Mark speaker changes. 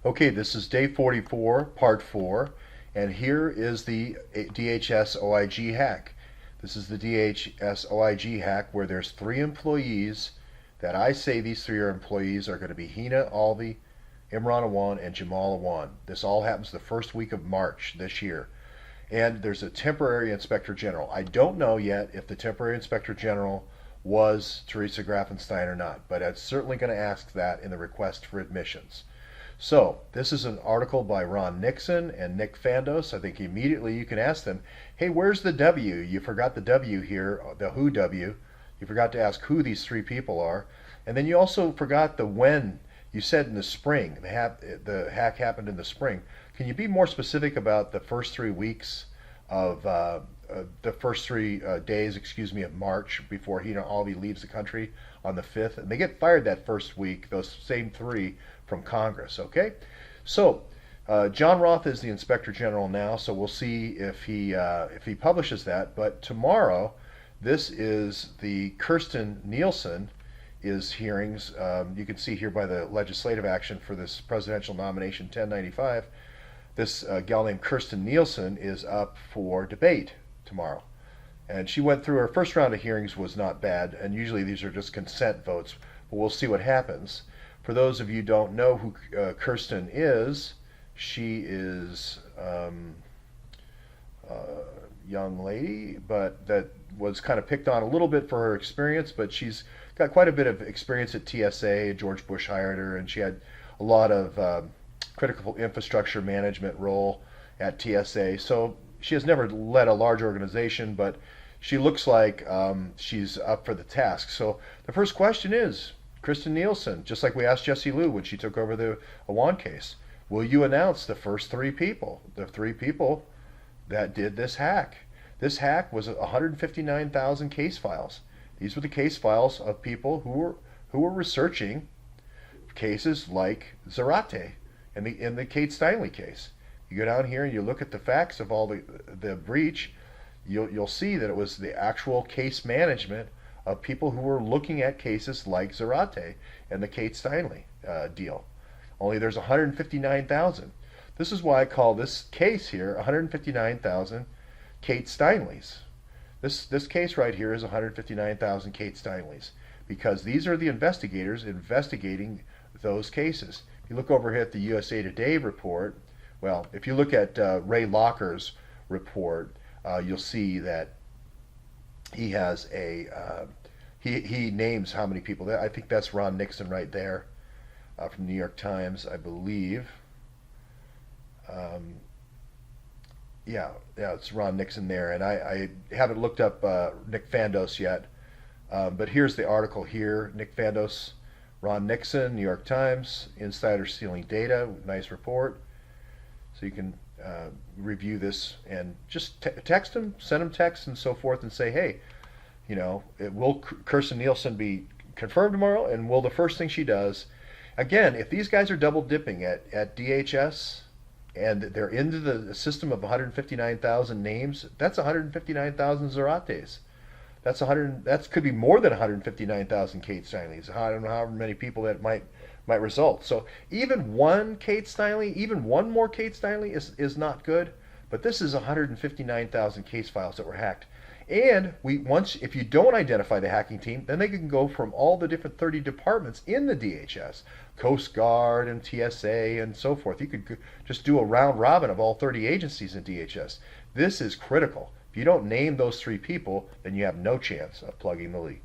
Speaker 1: Okay, this is day 44, part 4, and here is the DHS OIG hack. This is the DHS OIG hack where there's 3 employees that I say these 3 employees are going to be Hina Alvi, Imran Awan, and Jamal Awan. This all happens the first week of March this year. And there's a temporary inspector general. I don't know yet if the temporary inspector general was Teresa Grafenstein or not, but I'm certainly going to ask that in the request for admissions. So, this is an article by Ron Nixon and Nick Fandos. I think immediately you can ask them, hey, where's the W? You forgot the W here, the who W. You forgot to ask who these 3 people are. And then you also forgot the when. You said in the spring. The hack happened in the spring. Can you be more specific about the first 3 weeks of the first 3 days, of March before Hina Alvi leaves the country on the 5th? And they get fired that first week, those same 3 from Congress, okay? So, John Roth is the Inspector General now, so we'll see if he publishes that. But tomorrow, this is the Kristen Neilson is hearings. You can see here by the legislative action for this presidential nomination 1095. This gal named Kristen Neilson is up for debate tomorrow. And she went through her first round of hearings was not bad, and usually these are just consent votes, but we'll see what happens. For those of you who don't know who Kristen is, she is a young lady, but that was kind of picked on a little bit for her experience, but she's got quite a bit of experience at TSA. George Bush hired her, and she had a lot of critical infrastructure management role at TSA. So she has never led a large organization, but she looks like she's up for the task. So the first question is, Kristen Neilson, just like we asked Jessie Liu when she took over the Awan case, will you announce the first 3 people, the 3 people that did this hack? This hack was 159,000 case files. These were the case files of people who were researching cases like Zarate in the Kate Steinle case. You go down here and you look at the facts of all the breach, you'll see that it was the actual case management of people who were looking at cases like Zarate and the Kate Steinle deal. Only there's 159,000. This is why I call this case here 159,000 Kate Steinles. This case right here is 159,000 Kate Steinles, because these are the investigators investigating those cases. If you look over here at the USA Today report, well, if you look at Ray Locker's report, you'll see that he has he names how many people. I think that's Ron Nixon right there from the New York Times, I believe. Yeah, it's Ron Nixon there, and I haven't looked up Nick Fandos yet, but here's the article here. Nick Fandos, Ron Nixon, New York Times, insider stealing data, nice report. So you can review this and just text him, send him texts and so forth, and say, hey, will Kristen Neilson be confirmed tomorrow? And will the first thing she does, again, if these guys are double dipping at DHS and they're into the system of 159,000 names, that's 159,000 Zarates. That could be more than 159,000 Kate Steinles. I don't know how many people that might result. So even one Kate Steinle, even one more Kate Steinle is not good. But this is 159,000 case files that were hacked. And if you don't identify the hacking team, then they can go from all the different 30 departments in the DHS, Coast Guard and TSA and so forth. You could just do a round robin of all 30 agencies in DHS. This is critical. If you don't name those 3 people, then you have no chance of plugging the leak.